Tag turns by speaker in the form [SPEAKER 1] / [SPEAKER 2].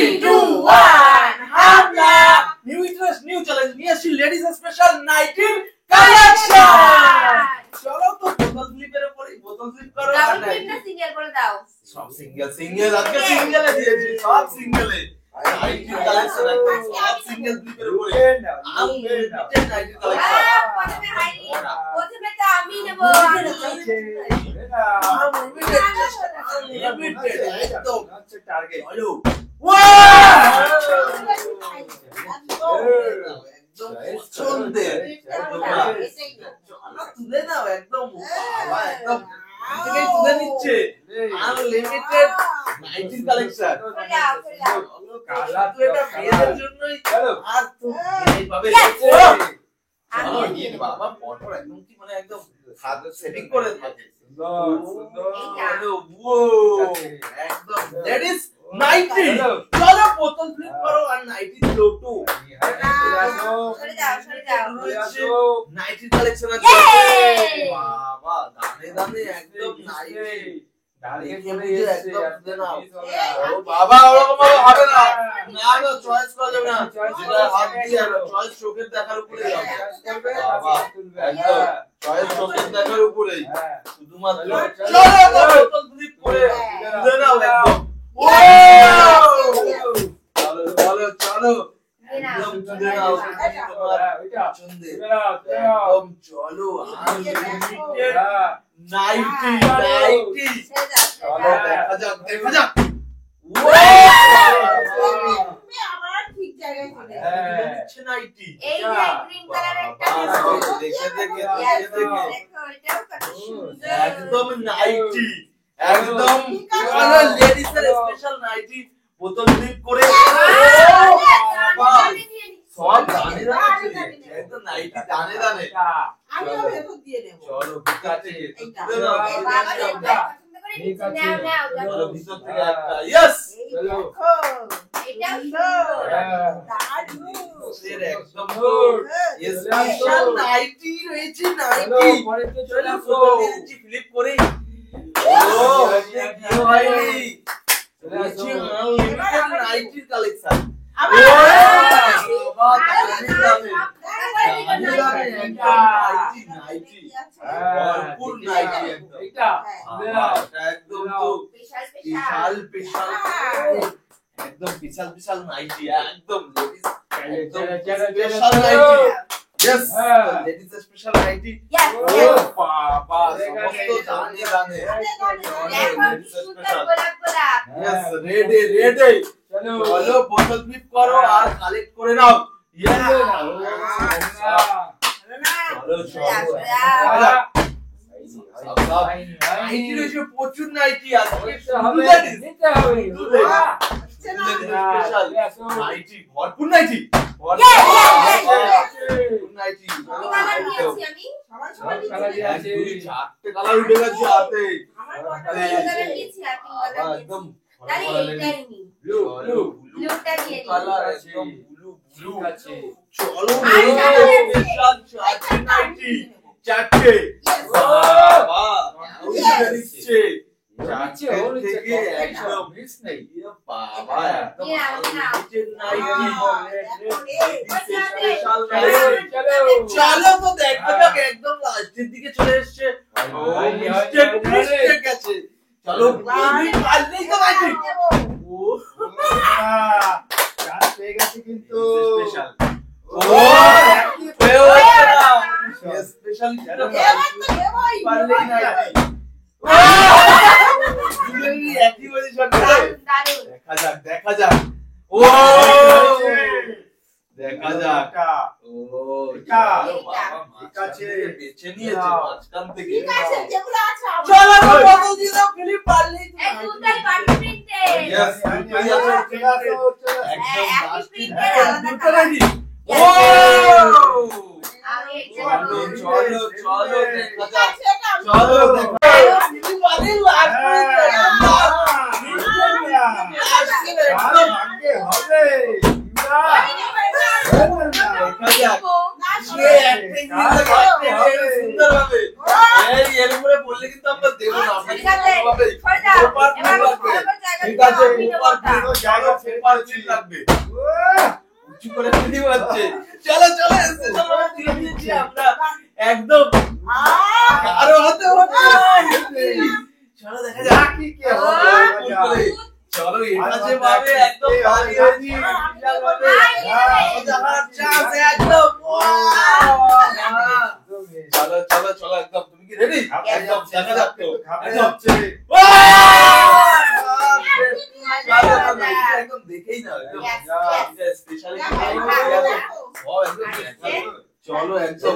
[SPEAKER 1] 3, 2, 1, হামলা! New interest, new challenge, নিয়ে আসি ladies special নাইটির কালেকশন। চলো তো বোতল ফ্লিপের উপরে বোতল ফ্লিপ করো।
[SPEAKER 2] ডাবল ফ্লিপ না সিঙ্গেল করে দাও।
[SPEAKER 1] সব সিঙ্গেল আজকে সিঙ্গেলে দিয়েছি, সব সিঙ্গেলে। নাইটির কালেকশন একদম সব সিঙ্গেল ফ্লিপের উপরে। আনলিমিটেড নাইটির কালেকশন।
[SPEAKER 2] প্রথমে তো আমি নেব।
[SPEAKER 1] আনলিমিটেড একদম টার্গেট। চলো। একদম পছন্দের তুলে নাও একদম একদম থেকে তুলে নিচ্ছে আনলিমিটেড নাইটির কালেকশন কালা তো এটা মেয়েদের জন্যই আর তো এই ভাবে চলো নিয়ে নিবা আমার পরপর একদম কি মানে একদম খাদ্য সেটিং করে থাকে সুন্দর একদম দ্যাট ইজ নাইটি চলো বোতল ফ্লিপ করো আর নাইটি দিলো টু
[SPEAKER 2] সরে যাও
[SPEAKER 1] নাইটি কালেকশন আছে বাবা দানে একদম নাইটি দাঁড়িয়ে পড়ে একদম তুলে নাও ও বাবা ওরকম হবে না না চয়েস করা যাবে না যেটা হাত দিয়ে চয়েস চোখের দেখার উপরে যাবে বাবা একদম চয়েস চোখের দেখার উপরেই শুধুমাত্র চলো বোতল ফ্লিপ করে তুলে নাও একদম চলো একদম তুলে নাও তোমার পছন্দের একদম চলো আনলিমিটেড নাইটি চলো দেখা যাক
[SPEAKER 2] আমার ঠিক জায়গায় চলে
[SPEAKER 1] নিচে নাইটি
[SPEAKER 2] এই যে গ্রিন কালারেরটা
[SPEAKER 1] দেখে
[SPEAKER 2] দেখো এটাও কত সুন্দর
[SPEAKER 1] একদম নাইটি একদম চলো লেডিস এর স্পেশাল নাইটি বোতল ফ্লিপ করে সব দানে একদম নাইটি দানে
[SPEAKER 2] আমি ভেতর দিয়ে দেব
[SPEAKER 1] চলো বিকাতে চলো ভিতর থেকে একটা ইয়েস
[SPEAKER 2] দেখো এটাও সুন্দর
[SPEAKER 1] একদম স্পেশাল নাইটি রয়েছে নাইটি চলো ফটো দিয়েছি ফ্লিপ করে ও কি ভাই নাইটির কালেকশন একদম বিশাল নাইটি একদম special nighty Yes, ladies special nighty.
[SPEAKER 2] Yes.
[SPEAKER 1] Oh, Papa, সমস্ত জানে। Yes, ready. চলো বোতল ফ্লিপ করো আর কালেক্ট করে নাও। চলো। নাইটি রয়েছে প্রচুর নাইটি আজকে নিতে হবে। স্পেশাল নাইটি ভরপুর নাইটি। নাইটি চারটে কালার উঠে গেছে হাতে একদম কালার একদম ব্লু আছে চলো স্পেশাল চারটে নাইটি চারটে বাবা নিচ্ছে চারটে থেকে একদম মিস নেই বাবা একদম নাইটি চলো তো দেখা যাক একদম লাস্টের দিকে চলে এসছে গেছে চলো পারলেই তো নাইটি ও চার পেয়ে গেছে কিন্তু স্পেশাল ও স্পেশাল পারলেই নাইটি একই পজিশন দেখা যাক ও দেখা যাক ও বেছে নিয়েছে মাঝখান থেকে চলো কত দিন ফিলিপ পারলেই চলো দেখা যাক চলো এর উপরে বললে কিন্তু আমরা দেবো না আছে
[SPEAKER 2] আমি দেবো
[SPEAKER 1] উপর
[SPEAKER 2] ওটা।
[SPEAKER 1] দিয়ে জায়গা পেপার চিল লাগবে উঁচু করে ফেলি হচ্ছে চলো চলো এসে চলো দিয়ে দিয়েছি আমরা একদম আরো হাতে হাতে চলো দেখা যাক
[SPEAKER 3] কি কি
[SPEAKER 1] হবে চলো এটা যে ভাবে একদম ভারী হয়েছি বিশাল ভাবে যাওয়ার চান্স একদম চলো চলো চলো একদম তুমি কি রেডি একদম দেখা যাক তো একদম একদম দেখেই না স্পেশালি চলো একদম